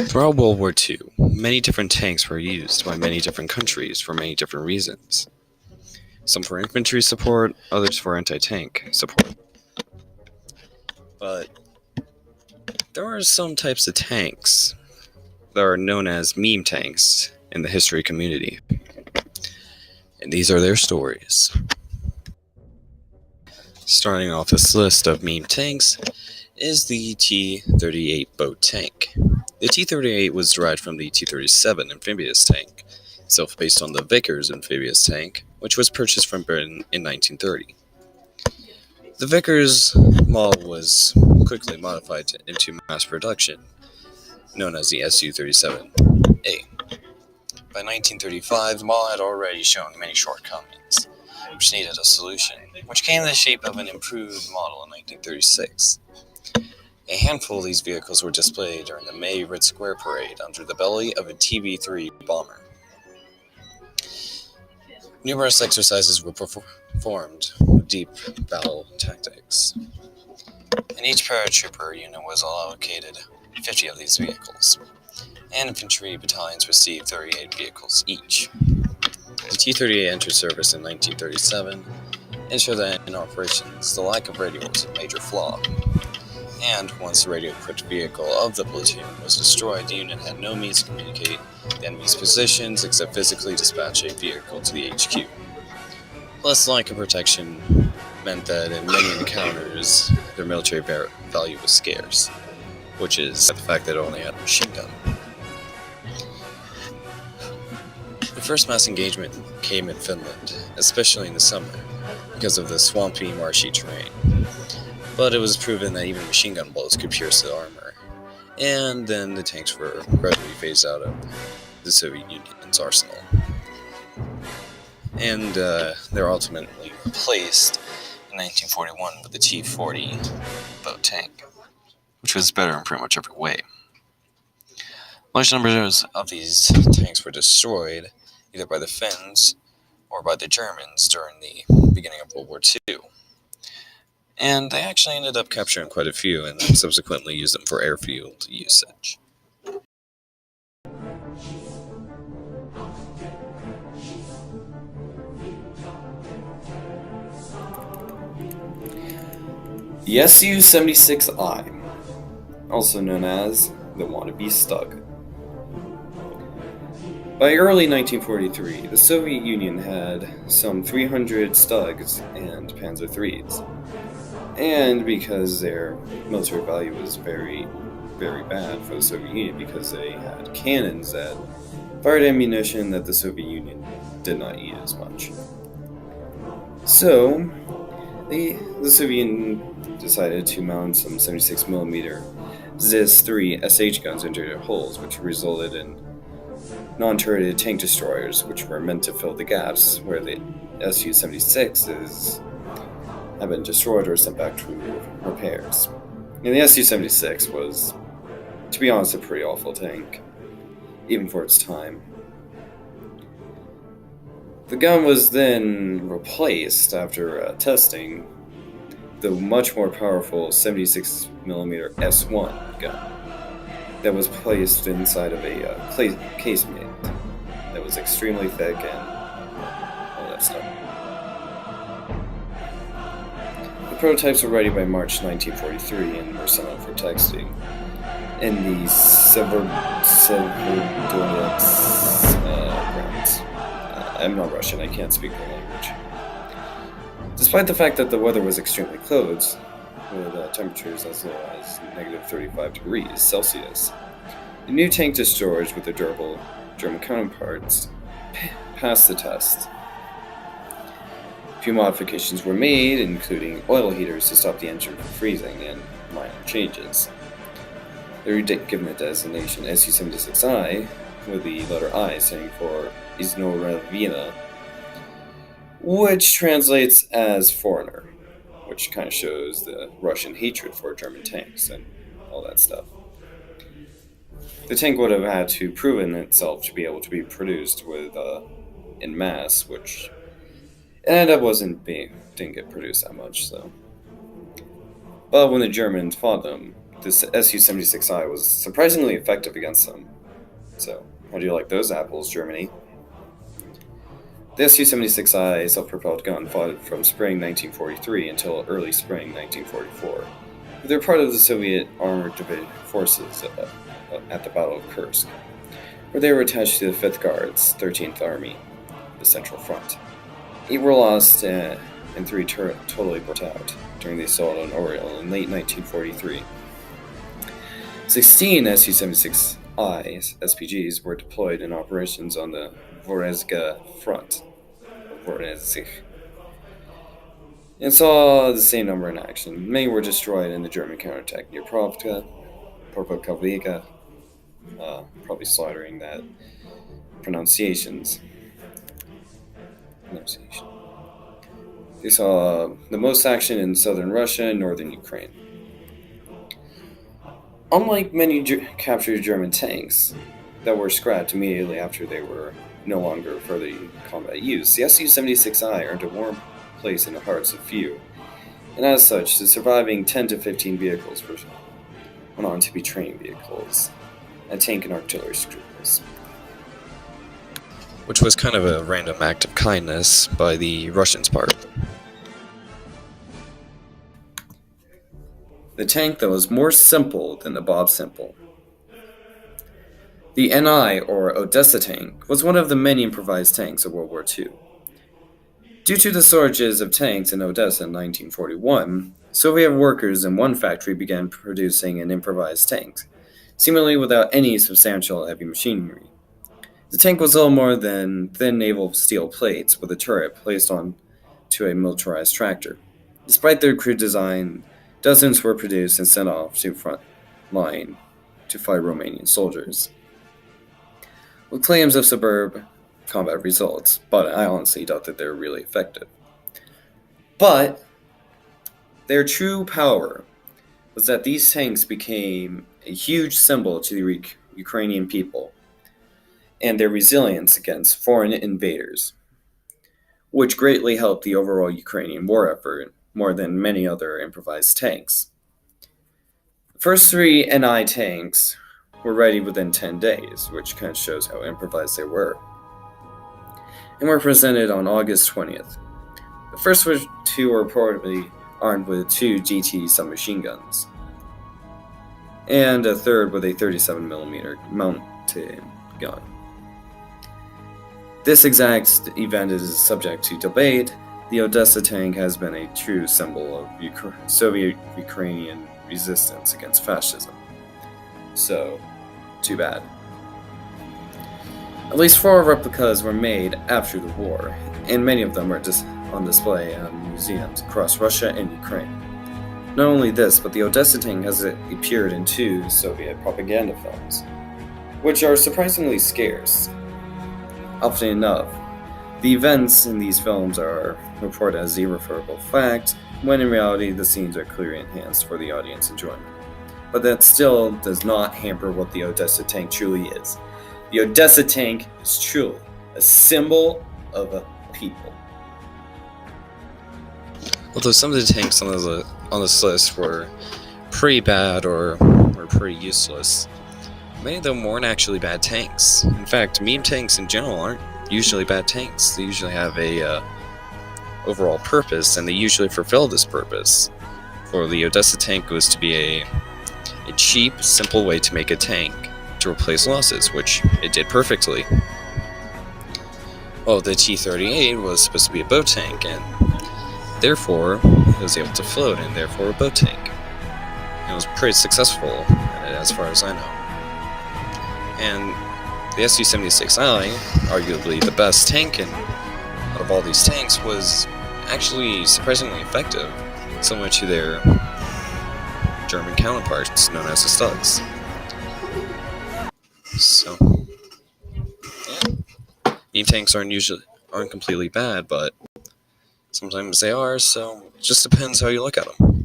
Throughout World War II, many different tanks were used by many different countries for many different reasons. Some for infantry support, others for anti-tank support. But there are some types of tanks that are known as meme tanks in the history community. And these are their stories. Starting off this list of meme tanks is the T-38 boat tank. The T-38 was derived from the T-37 amphibious tank, itself based on the Vickers amphibious tank, which was purchased from Britain in 1930. The Vickers model was quickly modified into mass production, known as the Su-37A. By 1935, the model had already shown many shortcomings, which needed a solution, which came in the shape of an improved model in 1936. A handful of these vehicles were displayed during the May Red Square Parade under the belly of a TB-3 bomber. Numerous exercises were performed with deep battle tactics, and each paratrooper unit was allocated 50 of these vehicles, and infantry battalions received 38 vehicles each. The T-38 entered service in 1937, and showed that in operations, the lack of radio was a major flaw. And once the radio-equipped vehicle of the platoon was destroyed, the unit had no means to communicate the enemy's positions except physically dispatch a vehicle to the HQ. Plus, the lack of protection meant that in many encounters, their military value was scarce, which is the fact that it only had a machine gun. The first mass engagement came in Finland, especially in the summer, because of the swampy, marshy terrain. But it was proven that even machine gun bullets could pierce the armor, and then the tanks were gradually phased out of the Soviet Union's arsenal. And they were ultimately replaced in 1941 with the T-40 boat tank, which was better in pretty much every way. Large numbers of these tanks were destroyed either by the Finns or by the Germans during the beginning of World War II. And they actually ended up capturing quite a few and subsequently used them for airfield usage. The Su-76I, also known as the Wannabe Stug. By early 1943, the Soviet Union had some 300 Stugs and Panzer IIIs. And because their military value was very, very bad for the Soviet Union, because they had cannons that fired ammunition that the Soviet Union did not use as much. So, the Soviet Union decided to mount some 76mm ZIS-3 SH guns into their hulls, which resulted in non-turreted tank destroyers, which were meant to fill the gaps where the Su-76s had been destroyed or sent back to repairs. And the Su-76 was, to be honest, a pretty awful tank, even for its time. The gun was then replaced after testing the much more powerful 76mm S1 gun that was placed inside of a casemate that was extremely thick and all that stuff. The prototypes were ready by March 1943 and were sent out for testing in the Severodonetsk grounds. I'm not Russian, I can't speak the language. Despite the fact that the weather was extremely cold, with temperatures as low as negative 35 degrees Celsius, the new tank destroyers with their durable German counterparts passed the test. A few modifications were made, including oil heaters to stop the engine from freezing and minor changes. They were given the designation Su-76I, with the letter I standing for Iznoravina, which translates as foreigner, which kind of shows the Russian hatred for German tanks and all that stuff. The tank would have had to proven itself to be able to be produced with in mass, which ended up didn't get produced that much. So, but when the Germans fought them, this Su-76I was surprisingly effective against them. So, how do you like those apples, Germany? The Su-76I self-propelled gun fought from spring 1943 until early spring 1944. They're part of the Soviet armored forces at the Battle of Kursk, where they were attached to the 5th Guards, 13th Army, the Central Front. 8 were lost and 3 totally burnt out during the assault on Orel in late 1943. 16 Su-76I SPGs were deployed in operations on the Vorezhga Front, and saw the same number in action. Many were destroyed in the German counterattack near Pravka, Porpokovika, probably slaughtering that pronunciation. They saw the most action in southern Russia and northern Ukraine. Unlike many captured German tanks that were scrapped immediately after they were no longer for the combat use, the Su-76I earned a warm place in the hearts of few, and as such, the surviving 10 to 15 vehicles went on to be training vehicles and tank and artillery schools. Which was kind of a random act of kindness by the Russians' part. The tank that was more simple than the Bob Simple. The NI, or Odessa tank, was one of the many improvised tanks of World War II. Due to the shortages of tanks in Odessa in 1941, Soviet workers in one factory began producing an improvised tank, seemingly without any substantial heavy machinery. The tank was little more than thin naval steel plates with a turret placed on to a militarized tractor. Despite their crude design, dozens were produced and sent off to front line to fight Romanian soldiers, with claims of superb combat results, but I honestly doubt that they're really effective. But their true power was that these tanks became a huge symbol to the Ukrainian people and their resilience against foreign invaders, which greatly helped the overall Ukrainian war effort more than many other improvised tanks. The first 3 NI tanks were ready within 10 days, which kind of shows how improvised they were, and were presented on August 20th. The first 2 were reportedly armed with 2 GT submachine guns, and a third with a 37mm mounted gun. This exact event is subject to debate. The Odessa tank has been a true symbol of Soviet-Ukrainian resistance against fascism. So, too bad. At least 4 replicas were made after the war, and many of them are on display in museums across Russia and Ukraine. Not only this, but the Odessa tank has appeared in 2 Soviet propaganda films, which are surprisingly scarce. Often enough, the events in these films are reported as irreferable fact, when in reality the scenes are clearly enhanced for the audience enjoyment. But that still does not hamper what the Odessa tank truly is. The Odessa tank is truly a symbol of a people. Although some of the tanks on this list were pretty bad or were pretty useless, many of them weren't actually bad tanks. In fact, meme tanks in general aren't usually bad tanks. They usually have a overall purpose, and they usually fulfill this purpose. For the Odessa tank, it was to be a cheap, simple way to make a tank to replace losses, which it did perfectly. Well, the T-38 was supposed to be a boat tank, and therefore it was able to float, and therefore a boat tank. It was pretty successful at it, as far as I know. And the Su-76I, arguably the best tank out of all these tanks, was actually surprisingly effective, similar to their German counterparts known as the Stugs. So, yeah. Meme tanks aren't completely bad, but sometimes they are, so it just depends how you look at them.